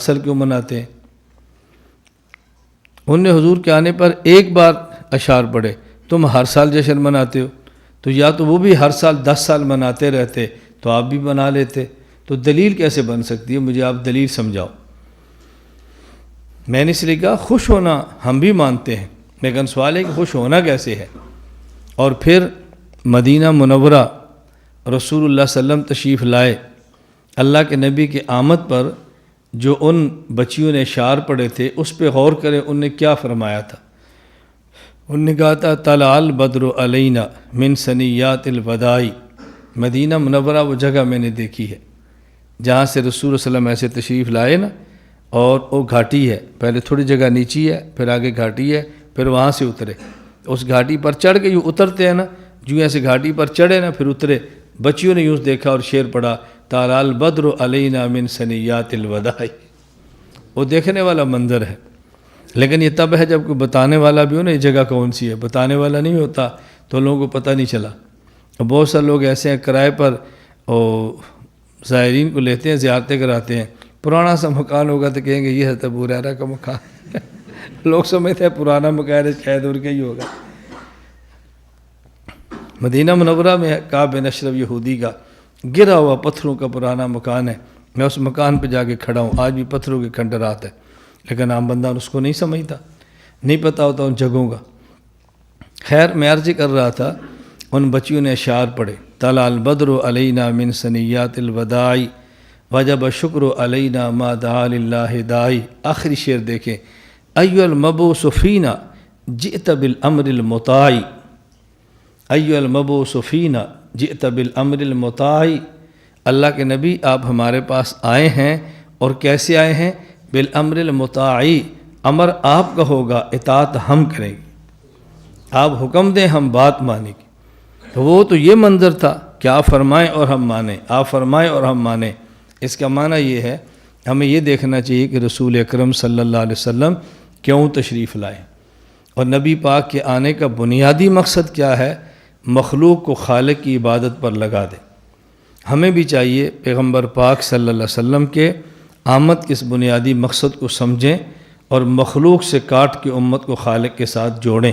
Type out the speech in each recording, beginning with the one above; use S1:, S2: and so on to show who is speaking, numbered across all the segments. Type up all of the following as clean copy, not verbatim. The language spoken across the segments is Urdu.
S1: اصل کیوں مناتے ہیں؟ انہوں نے حضور کے آنے پر ایک بار اشعار پڑھے، تم ہر سال جشن مناتے ہو، تو یا تو وہ بھی ہر سال 10 سال مناتے رہتے تو آپ بھی بنا لیتے، تو دلیل کیسے بن سکتی ہے؟ مجھے آپ دلیل سمجھاؤ۔ میں نے اس لیے کہا خوش ہونا ہم بھی مانتے ہیں، لیکن سوال ہے کہ خوش ہونا کیسے ہے؟ اور پھر مدینہ منورہ رسول اللہ صلی اللہ علیہ وسلم تشریف لائے، اللہ کے نبی کے آمد پر جو ان بچیوں نے اشعار پڑھے تھے اس پہ غور کریں، ان نے کیا فرمایا تھا۔ ان نے کہا تھا طلع البدر علینا من ثنیات الوداع۔ مدینہ منورہ وہ جگہ میں نے دیکھی ہے جہاں سے رسول صلی اللہ علیہ وسلم ایسے تشریف لائے نا، اور وہ گھاٹی ہے، پہلے تھوڑی جگہ نیچی ہے، پھر آگے گھاٹی ہے، پھر وہاں سے اترے، اس گھاٹی پر چڑھ کے یوں اترتے ہیں نا، جو ایسے گھاٹی پر چڑھے نا پھر اترے، بچیوں نے یوں دیکھا اور شعر پڑھا طلع البدر علینا من ثنیات الوداع۔ وہ دیکھنے والا منظر ہے، لیکن یہ تب ہے جب کوئی بتانے والا بھی ہو نا یہ جگہ کون سی ہے، بتانے والا نہیں ہوتا تو لوگوں کو پتہ نہیں چلا۔ بہت سارے لوگ ایسے ہیں کرائے پر زائرین کو لیتے ہیں، زیارتیں کراتے ہیں، پرانا سا مکان ہوگا تو کہیں گے یہ حضرت ابو ہریرہ کا مکان لوگ سمجھتے ہیں پرانا مکان ہے شاید ان کا ہی ہوگا۔ مدینہ منورہ میں کعب بن اشرف یہودی کا گرا ہوا پتھروں کا پرانا مکان ہے، میں اس مکان پہ جا کے کھڑا ہوں، آج بھی پتھروں کے کھنڈرات ہے، لیکن عام بندہ اس کو نہیں سمجھتا، نہیں پتہ ہوتا ان جگہوں کا۔ خیر میں عرض کر رہا تھا، ان بچیوں نے اشعار پڑھے طلع البدر علینا من ثنیات الوداع وجب الشکر علینا ما دعا للہ داعی۔ آخری شعر دیکھیں، ایھا المبعوث فینا جئت بالامر المطاع، ایھا المبعوث فینا جئت بالامر المطاع۔ اللہ کے نبی آپ ہمارے پاس آئے ہیں، اور کیسے آئے ہیں؟ بالامر المطاع، امر آپ کا ہوگا، اطاعت ہم کریں گے، آپ حکم دیں ہم بات مانیں گے۔ تو وہ تو یہ منظر تھا کہ آپ فرمائیں اور ہم مانیں، آپ فرمائیں اور ہم مانیں۔ اس کا معنی یہ ہے ہمیں یہ دیکھنا چاہیے کہ رسول اکرم صلی اللہ علیہ وسلم کیوں تشریف لائے، اور نبی پاک کے آنے کا بنیادی مقصد کیا ہے؟ مخلوق کو خالق کی عبادت پر لگا دے۔ ہمیں بھی چاہیے پیغمبر پاک صلی اللہ علیہ وسلم کے آمد کے اس بنیادی مقصد کو سمجھیں اور مخلوق سے کاٹ کے امت کو خالق کے ساتھ جوڑیں۔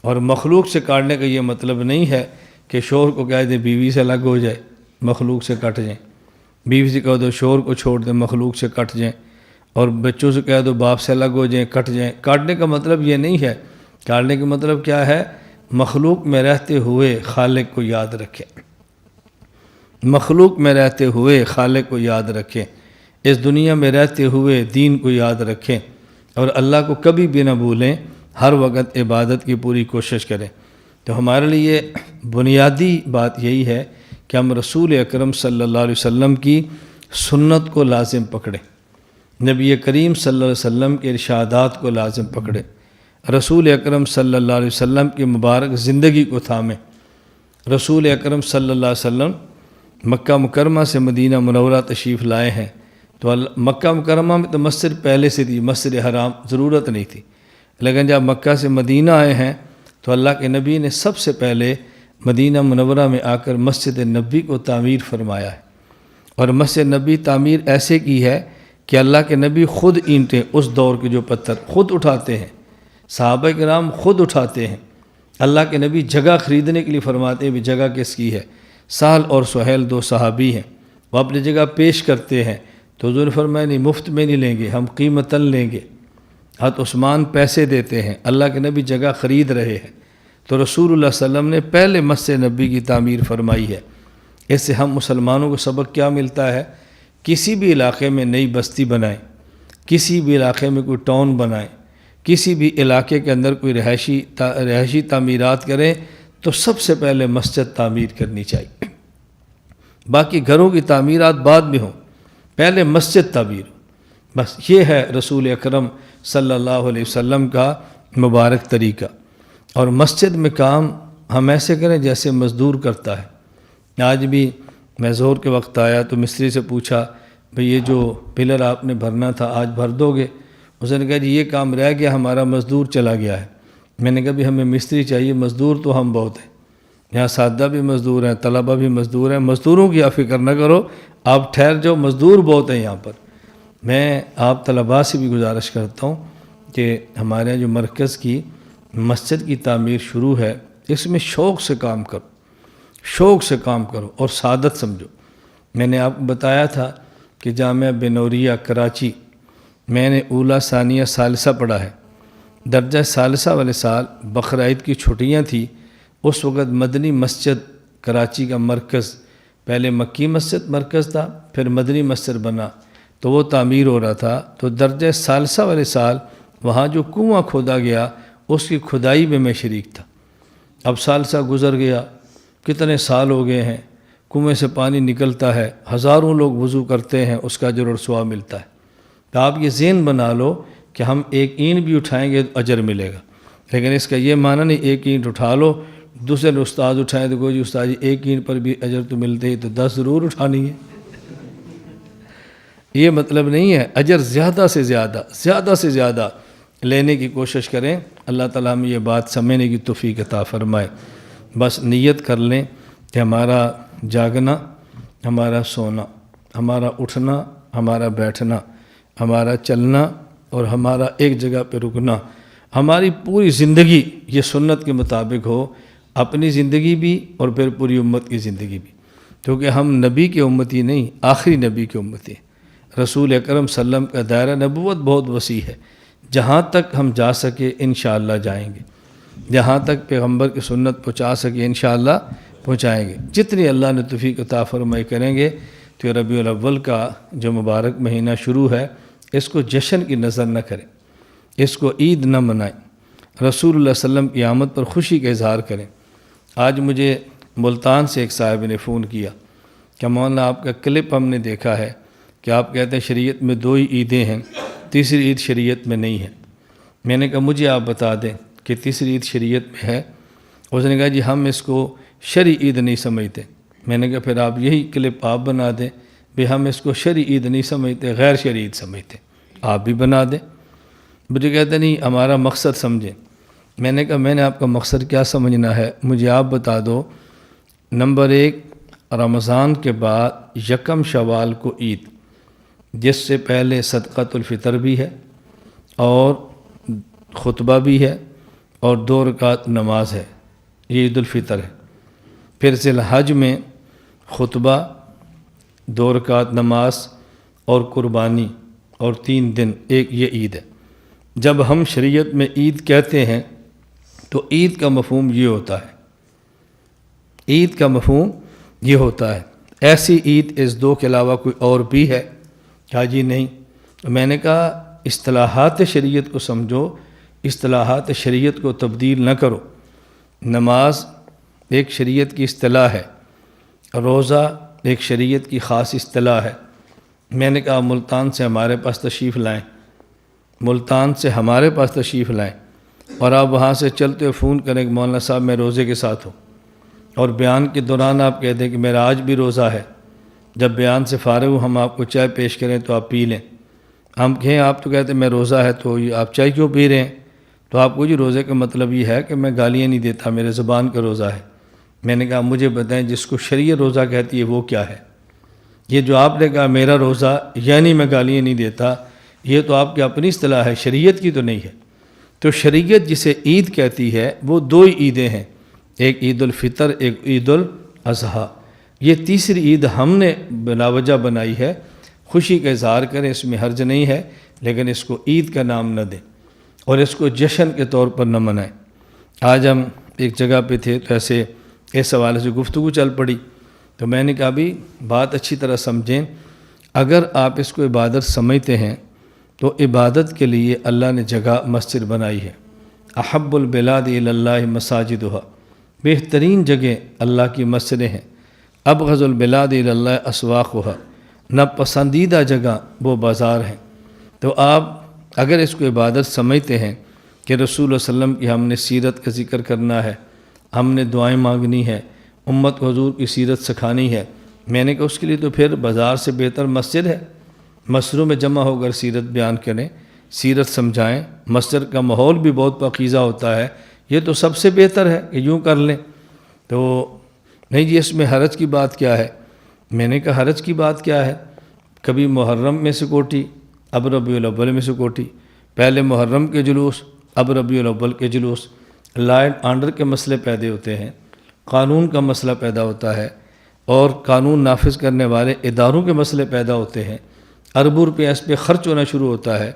S1: اور مخلوق سے کاٹنے کا یہ مطلب نہیں ہے کہ شوہر کو کہہ دیں بیوی سے الگ ہو جائے مخلوق سے کٹ جائیں، بیوی سے کہہ دو شوہر کو چھوڑ دیں مخلوق سے کٹ جائیں، اور بچوں سے کہہ دو باپ سے الگ ہو جائیں کٹ جائیں۔ کاٹنے کا مطلب یہ نہیں ہے، کاٹنے کا مطلب کیا ہے؟ مخلوق میں رہتے ہوئے خالق کو یاد رکھیں، مخلوق میں رہتے ہوئے خالق کو یاد رکھیں، اس دنیا میں رہتے ہوئے دین کو یاد رکھیں، اور اللہ کو کبھی بھی نہ بھولیں، ہر وقت عبادت کی پوری کوشش کریں۔ تو ہمارے لیے بنیادی بات یہی ہے کہ ہم رسول اکرم صلی اللہ علیہ وسلم کی سنت کو لازم پکڑیں، نبی کریم صلی اللہ علیہ وسلم کے ارشادات کو لازم پکڑیں، رسول اکرم صلی اللہ علیہ وسلم کی مبارک زندگی کو تھامیں۔ رسول اکرم صلی اللہ علیہ وسلم مکہ مکرمہ سے مدینہ منورہ تشریف لائے ہیں، تو مکہ مکرمہ میں تو مسجد پہلے سے تھی، مسجد حرام ضرورت نہیں تھی، لیکن جب مکہ سے مدینہ آئے ہیں تو اللہ کے نبی نے سب سے پہلے مدینہ منورہ میں آ کر مسجد نبی کو تعمیر فرمایا ہے، اور مسجد نبی تعمیر ایسے کی ہے کہ اللہ کے نبی خود اینٹیں، اس دور کے جو پتھر خود اٹھاتے ہیں، صحابہ کرام خود اٹھاتے ہیں، اللہ کے نبی جگہ خریدنے کے لیے فرماتے ہیں بھی جگہ کس کی ہے؟ سہل اور سہیل 2 صحابی ہیں، وہ اپنی جگہ پیش کرتے ہیں، تو حضور نے فرمایا نہیں مفت میں نہیں لیں گے، ہم قیمتاً لیں گے۔ حضرت عثمان پیسے دیتے ہیں، اللہ کے نبی جگہ خرید رہے ہیں، تو رسول اللہ صلی اللہ علیہ وسلم نے پہلے مسجد نبی کی تعمیر فرمائی ہے۔ اس سے ہم مسلمانوں کو سبق کیا ملتا ہے؟ کسی بھی علاقے میں نئی بستی بنائیں، کسی بھی علاقے میں کوئی ٹاؤن بنائیں، کسی بھی علاقے کے اندر کوئی رہائشی تعمیرات کریں تو سب سے پہلے مسجد تعمیر کرنی چاہیے، باقی گھروں کی تعمیرات بعد میں ہوں، پہلے مسجد تعمیر ہو۔ بس یہ ہے رسول اکرم صلی اللہ علیہ وسلم کا مبارک طریقہ۔ اور مسجد میں کام ہم ایسے کریں جیسے مزدور کرتا ہے۔ آج بھی میں ظہر کے وقت آیا تو مستری سے پوچھا بھئی یہ جو پلر آپ نے بھرنا تھا آج بھر دو گے؟ اس نے کہا جی یہ کام رہ گیا، ہمارا مزدور چلا گیا ہے۔ میں نے کہا بھی ہمیں مستری چاہیے، مزدور تو ہم بہت ہیں، یہاں سادہ بھی مزدور ہیں، طلبہ بھی مزدور ہیں، مزدوروں کی آپ فکر نہ کرو، آپ ٹھہر جاؤ، مزدور بہت ہیں یہاں پر۔ میں آپ طلباء سے بھی گزارش کرتا ہوں کہ ہمارے جو مرکز کی مسجد کی تعمیر شروع ہے، اس میں شوق سے کام کرو، شوق سے کام کرو اور سعادت سمجھو۔ میں نے آپ کو بتایا تھا کہ جامعہ بنوریہ کراچی میں نے اولا ثانیہ ثالثہ پڑھا ہے۔ درجہ ثالثہ والے سال بقرعید کی چھٹیاں تھی، اس وقت مدنی مسجد کراچی کا مرکز، پہلے مکی مسجد مرکز تھا، پھر مدنی مسجد بنا، تو وہ تعمیر ہو رہا تھا۔ تو درجہ ثالثہ والے سال وہاں جو کنواں کھودا گیا اس کی کھدائی میں شریک تھا۔ اب ثالثہ گزر گیا، کتنے سال ہو گئے ہیں، کنویں سے پانی نکلتا ہے، ہزاروں لوگ وضو کرتے ہیں، اس کا اجر اور ثواب ملتا ہے۔ تو آپ یہ ذہن بنا لو کہ ہم ایک اینٹ بھی اٹھائیں گے تو اجر ملے گا، لیکن اس کا یہ معنی نہیں ایک اینٹ اٹھا لو، دوسرے استاد اٹھائیں تو کوئی جی استاد جی ایک اینٹ پر بھی اجر تو ملتے ہی، تو 10 ضرور اٹھانی ہے۔ یہ مطلب نہیں ہے، اجر زیادہ سے زیادہ لینے کی کوشش کریں۔ اللہ تعالیٰ ہمیں یہ بات سمجھنے کی توفیق عطا فرمائے۔ بس نیت کر لیں کہ ہمارا جاگنا، ہمارا سونا، ہمارا اٹھنا، ہمارا بیٹھنا، ہمارا چلنا اور ہمارا ایک جگہ پہ رکنا، ہماری پوری زندگی یہ سنت کے مطابق ہو، اپنی زندگی بھی اور پھر پوری امت کی زندگی بھی، کیونکہ ہم نبی کے امتی نہیں، آخری نبی کے امتی ہیں۔ رسول اکرم صلی اللہ علیہ وسلم کا دائرہ نبوت بہت وسیع ہے، جہاں تک ہم جا سکے انشاءاللہ جائیں گے، جہاں تک پیغمبر کی سنت پہنچا سکے انشاءاللہ پہنچائیں گے۔ جتنی اللہ نے توفیق عطا فرمائی کریں گے تو ربیع الاول کا جو مبارک مہینہ شروع ہے، اس کو جشن کی نظر نہ کریں، اس کو عید نہ منائیں، رسول اللہ صلی اللہ علیہ وسلم کی آمد پر خوشی کا اظہار کریں۔ آج مجھے ملتان سے ایک صاحب نے فون کیا کہ مولانا آپ کا کلپ ہم نے دیکھا ہے کہ آپ کہتے ہیں شریعت میں 2 ہی عیدیں ہیں، تیسری عید شریعت میں نہیں ہے۔ میں نے کہا مجھے آپ بتا دیں کہ تیسری عید شریعت میں ہے۔ اس نے کہا جی ہم اس کو شرعی عید نہیں سمجھتے۔ میں نے کہا پھر آپ یہی کلپ آپ بنا دیں، بھی ہم اس کو شرعی عید نہیں سمجھتے، غیر شرعی عید سمجھتے، آپ بھی بنا دیں۔ مجھے کہتے نہیں ہمارا مقصد سمجھیں۔ میں نے کہا میں نے آپ کا مقصد کیا سمجھنا ہے، مجھے آپ بتا دو۔ نمبر 1، رمضان کے بعد 1 شوال کو عید، جس سے پہلے صدقۃ الفطر بھی ہے اور خطبہ بھی ہے اور 2 رکعت نماز ہے، یہ عید الفطر ہے۔ پھر ذی الحج میں خطبہ، 2 رکعت نماز اور قربانی اور 3 دن، ایک یہ عید ہے۔ جب ہم شریعت میں عید کہتے ہیں تو عید کا مفہوم یہ ہوتا ہے، عید کا مفہوم یہ ہوتا ہے۔ ایسی عید اس 2 کے علاوہ کوئی اور بھی ہے؟ کہا جی نہیں۔ میں نے کہا اصطلاحات شریعت کو سمجھو، اصطلاحات شریعت کو تبدیل نہ کرو۔ نماز ایک شریعت کی اصطلاح ہے، روزہ ایک شریعت کی خاص اصطلاح ہے۔ میں نے کہا ملتان سے ہمارے پاس تشریف لائیں، ملتان سے ہمارے پاس تشریف لائیں، اور آپ وہاں سے چلتے ہوئے فون کریں کہ مولانا صاحب میں روزے کے ساتھ ہوں، اور بیان کے دوران آپ کہہ دیں کہ میرا آج بھی روزہ ہے۔ جب بیان سے فارغ ہوں ہم آپ کو چائے پیش کریں تو آپ پی لیں۔ ہم کہیں آپ تو کہتے ہیں میں روزہ ہے تو آپ چائے کیوں پی رہے ہیں؟ تو آپ کو جی روزے کا مطلب یہ ہے کہ میں گالیاں نہیں دیتا، میرے زبان کا روزہ ہے۔ میں نے کہا مجھے بتائیں جس کو شریعت روزہ کہتی ہے وہ کیا ہے؟ یہ جو آپ نے کہا میرا روزہ یعنی میں گالیاں نہیں دیتا، یہ تو آپ کی اپنی اصطلاح ہے، شریعت کی تو نہیں ہے۔ تو شریعت جسے عید کہتی ہے وہ 2 ہی عیدیں ہیں، ایک عید الفطر، ایک عید الاضحیٰ۔ یہ تیسری عید ہم نے بلا وجہ بنائی ہے، خوشی کا اظہار کریں، اس میں حرج نہیں ہے، لیکن اس کو عید کا نام نہ دیں اور اس کو جشن کے طور پر نہ منائیں۔ آج ہم ایک جگہ پہ تھے تو ایسے اس حوالے سے گفتگو چل پڑی، تو میں نے کہا بھی بات اچھی طرح سمجھیں، اگر آپ اس کو عبادت سمجھتے ہیں تو عبادت کے لیے اللہ نے جگہ مسجد بنائی ہے۔ احب البلاد الی اللہ مساجدھا، بہترین جگہ اللہ کی مسجدیں ہیں۔ ابغض البلاد الی اللہ اسواقھا، ناپسندیدہ جگہ وہ بازار ہیں۔ تو آپ اگر اس کو عبادت سمجھتے ہیں کہ رسول اللہ صلی اللہ علیہ وسلم کی ہم نے سیرت کا ذکر کرنا ہے، ہم نے دعائیں مانگنی ہے، امت کو حضور کی سیرت سکھانی ہے، میں نے کہا اس کے لیے تو پھر بازار سے بہتر مسجد ہے۔ مسجدوں میں جمع ہو کر سیرت بیان کریں، سیرت سمجھائیں، مسجد کا ماحول بھی بہت پاکیزہ ہوتا ہے، یہ تو سب سے بہتر ہے کہ یوں کر لیں۔ تو نہیں جی اس میں حرج کی بات کیا ہے؟ میں نے کہا حرج کی بات کیا ہے؟ کبھی محرم میں سکوٹی اب ربیع الاول میں سکوٹی، پہلے محرم کے جلوس، اب ربیع الاول کے جلوس، لا اینڈ آرڈر کے مسئلے پیدا ہوتے ہیں، قانون کا مسئلہ پیدا ہوتا ہے، اور قانون نافذ کرنے والے اداروں کے مسئلے پیدا ہوتے ہیں، اربوں روپیہ اس پہ خرچ ہونا شروع ہوتا ہے،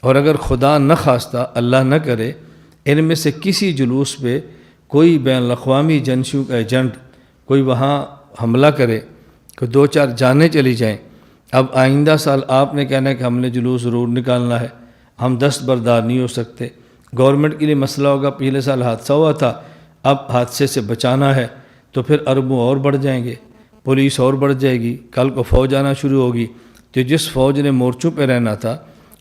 S1: اور اگر خدا نہ خواستہ اللہ نہ کرے ان میں سے کسی جلوس پہ کوئی بین الاقوامی ایجنسیوں کا ایجنٹ کوئی وہاں حملہ کرے، کوئی 2-4 جانیں چلی جائیں، اب آئندہ سال آپ نے کہنا ہے کہ ہم نے جلوس ضرور نکالنا ہے، ہم دستبردار نہیں ہو سکتے، گورنمنٹ کے لیے مسئلہ ہوگا، پچھلے سال حادثہ ہوا تھا، اب حادثے سے بچانا ہے تو پھر اربوں اور بڑھ جائیں گے، پولیس اور بڑھ جائے گی، کل کو فوج آنا شروع ہوگی، تو جس فوج نے مورچوں پہ رہنا تھا،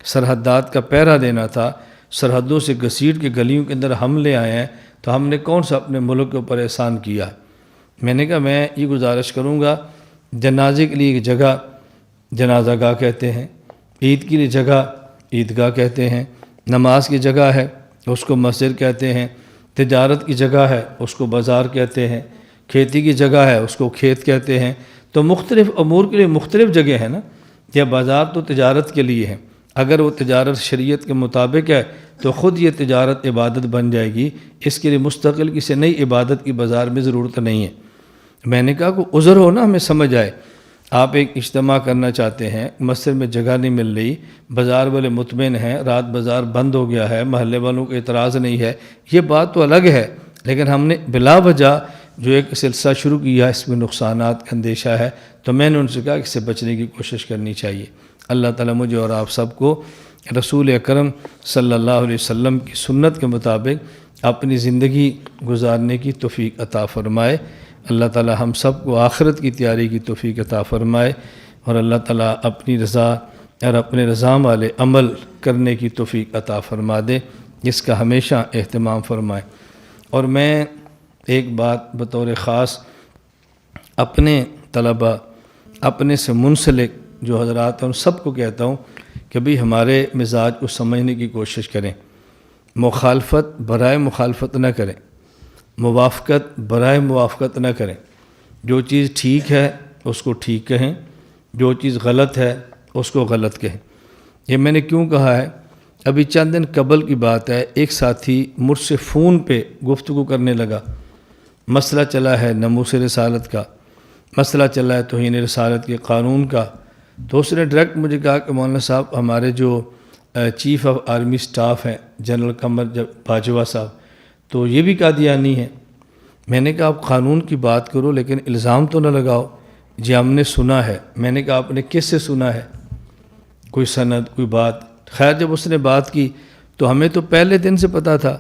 S1: سرحدات کا پہرا دینا تھا، سرحدوں سے گھسیٹ کے گلیوں کے اندر حملے آئے ہیں، تو ہم نے کون سا اپنے ملک کے اوپر احسان کیا ہے؟ میں نے کہا میں یہ گزارش کروں گا، جنازے کے لیے ایک جگہ جنازہ گاہ کہتے ہیں، عید کے لیے جگہ عیدگاہ کہتے ہیں، نماز کی جگہ ہے اس کو مسجد کہتے ہیں، تجارت کی جگہ ہے اس کو بازار کہتے ہیں، کھیتی کی جگہ ہے اس کو کھیت کہتے ہیں، تو مختلف امور کے لیے مختلف جگہ ہے نا، یا بازار تو تجارت کے لیے ہے، اگر وہ تجارت شریعت کے مطابق ہے تو خود یہ تجارت عبادت بن جائے گی، اس کے لیے مستقل کسی نئی عبادت کی بازار میں ضرورت نہیں ہے۔ میں نے کہا کوئی عذر ہو نا، ہمیں سمجھ آئے، آپ ایک اجتماع کرنا چاہتے ہیں، مسجد میں جگہ نہیں مل رہی، بازار والے مطمئن ہیں، رات بازار بند ہو گیا ہے، محلے والوں کو اعتراض نہیں ہے، یہ بات تو الگ ہے، لیکن ہم نے بلا وجہ جو ایک سلسلہ شروع کیا اس میں نقصانات کا اندیشہ ہے، تو میں نے ان سے کہا کہ اس سے بچنے کی کوشش کرنی چاہیے۔ اللہ تعالیٰ مجھے اور آپ سب کو رسول اکرم صلی اللہ علیہ وسلم کی سنت کے مطابق اپنی زندگی گزارنے کی توفیق عطا فرمائے۔ اللہ تعالیٰ ہم سب کو آخرت کی تیاری کی توفیق عطا فرمائے، اور اللہ تعالیٰ اپنی رضا اور اپنے رضا والے عمل کرنے کی توفیق عطا فرما دے، جس کا ہمیشہ اہتمام فرمائے۔ اور میں ایک بات بطور خاص اپنے طلباء، اپنے سے منسلک جو حضرات ہیں ان سب کو کہتا ہوں کہ بھی ہمارے مزاج کو سمجھنے کی کوشش کریں، مخالفت برائے مخالفت نہ کریں، موافقت برائے موافقت نہ کریں، جو چیز ٹھیک ہے اس کو ٹھیک کہیں، جو چیز غلط ہے اس کو غلط کہیں۔ یہ میں نے کیوں کہا ہے؟ ابھی چند دن قبل کی بات ہے، ایک ساتھی مجھ سے فون پہ گفتگو کرنے لگا، مسئلہ چلا ہے ناموس رسالت کا، مسئلہ چلا ہے توہین رسالت کے قانون کا، تو اس نے ڈائریکٹ مجھے کہا کہ مولانا صاحب ہمارے جو چیف آف آرمی سٹاف ہیں جنرل قمر باجوہ صاحب، تو یہ بھی قادیانی ہیں۔ میں نے کہا آپ قانون کی بات کرو لیکن الزام تو نہ لگاؤ، جی ہم نے سنا ہے۔ میں نے کہا آپ نے کس سے سنا ہے؟ کوئی سند، کوئی بات؟ خیر جب اس نے بات کی تو ہمیں تو پہلے دن سے پتہ تھا،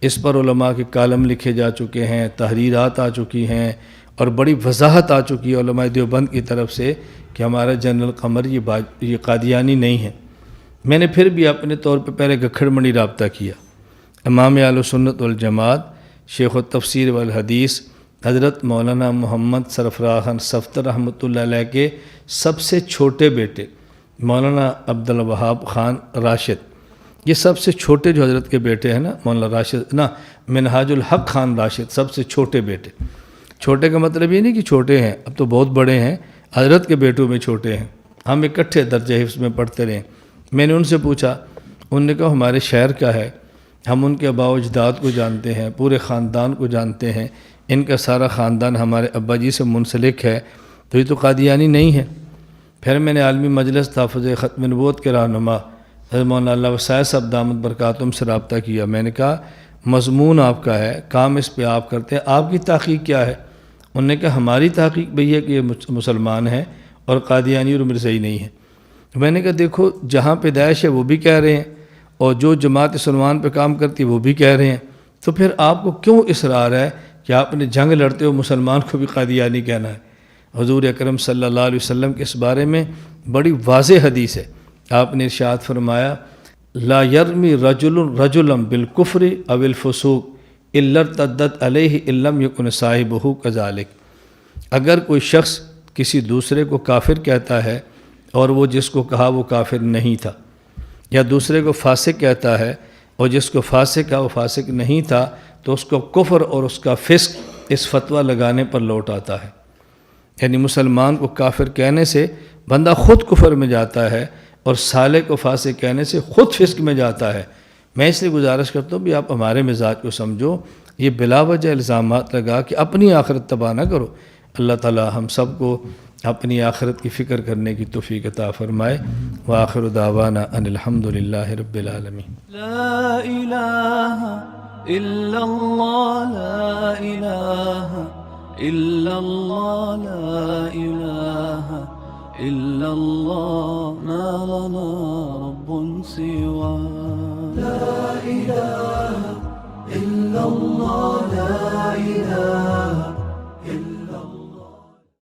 S1: اس پر علماء کے کالم لکھے جا چکے ہیں، تحریرات آ چکی ہیں، اور بڑی وضاحت آ چکی ہے علماء دیوبند کی طرف سے کہ ہمارا جنرل قمر یہ قادیانی نہیں ہے۔ میں نے پھر بھی اپنے طور پہ پہلے گکھڑ منی رابطہ کیا، امام اہل سنت والجماعت شیخ التفسیر والحدیث حضرت مولانا محمد سرفراز خان صفتر رحمۃ اللہ علیہ کے سب سے چھوٹے بیٹے مولانا عبدالوہاب خان راشد، یہ سب سے چھوٹے جو حضرت کے بیٹے ہیں نا، مولانا راشد منہاج الحق خان راشد، سب سے چھوٹے بیٹے۔ چھوٹے کا مطلب یہ نہیں کہ چھوٹے ہیں، اب تو بہت بڑے ہیں، حضرت کے بیٹوں میں چھوٹے ہیں، ہم اکٹھے درجہ حفظ میں پڑھتے رہے۔ میں نے ان سے پوچھا، انہوں نے کہا ہمارے شہر کا ہے، ہم ان کے آباء و اجداد کو جانتے ہیں، پورے خاندان کو جانتے ہیں، ان کا سارا خاندان ہمارے ابا جی سے منسلک ہے، تو یہ تو قادیانی نہیں ہے۔ پھر میں نے عالمی مجلس تحفظ ختم نبوت کے رہنما حضرت مولانا اللہ وسائے صاحب دامت برکاتہم سے رابطہ کیا۔ میں نے کہا مضمون آپ کا ہے، کام اس پہ آپ کرتے ہیں، آپ کی تحقیق کیا ہے؟ انہوں نے کہا ہماری تحقیق بھی ہے کہ یہ مسلمان ہیں اور قادیانی اور مرزائی نہیں ہے۔ میں نے کہا دیکھو جہاں پیدائش ہے وہ بھی کہہ رہے ہیں، اور جو جماعت سلمان پہ کام کرتی ہے وہ بھی کہہ رہے ہیں، تو پھر آپ کو کیوں اصرار ہے کہ آپ نے جنگ لڑتے ہو مسلمان کو بھی قادیانی کہنا ہے؟ حضور اکرم صلی اللہ علیہ وسلم کے اس بارے میں بڑی واضح حدیث ہے، آپ نے ارشاد فرمایا لا یرمی رجل رجلا بالکفر او الفسوق الا ارتدت علیہ ان لم یکن صاحبہ کذالک۔ اگر کوئی شخص کسی دوسرے کو کافر کہتا ہے اور وہ جس کو کہا وہ کافر نہیں تھا، یا دوسرے کو فاسق کہتا ہے اور جس کو فاسق کہا وہ فاسق نہیں تھا، تو اس کو کفر اور اس کا فسق اس فتویٰ لگانے پر لوٹ آتا ہے۔ یعنی مسلمان کو کافر کہنے سے بندہ خود کفر میں جاتا ہے، اور صالح کو فاسق کہنے سے خود فسق میں جاتا ہے۔ میں اس لیے گزارش کرتا ہوں بھی آپ ہمارے مزاج کو سمجھو، یہ بلا وجہ الزامات لگا کہ اپنی آخرت تباہ نہ کرو۔ اللہ تعالی ہم سب کو اپنی آخرت کی فکر کرنے کی توفیق عطا فرمائے۔ وآخر دعوانا ان الحمد للہ رب العالمین۔
S2: لا إله إلا الله لا إله إلا الله لا إله إلا الله ما لنا رب سوى لا إله إلا الله لا إله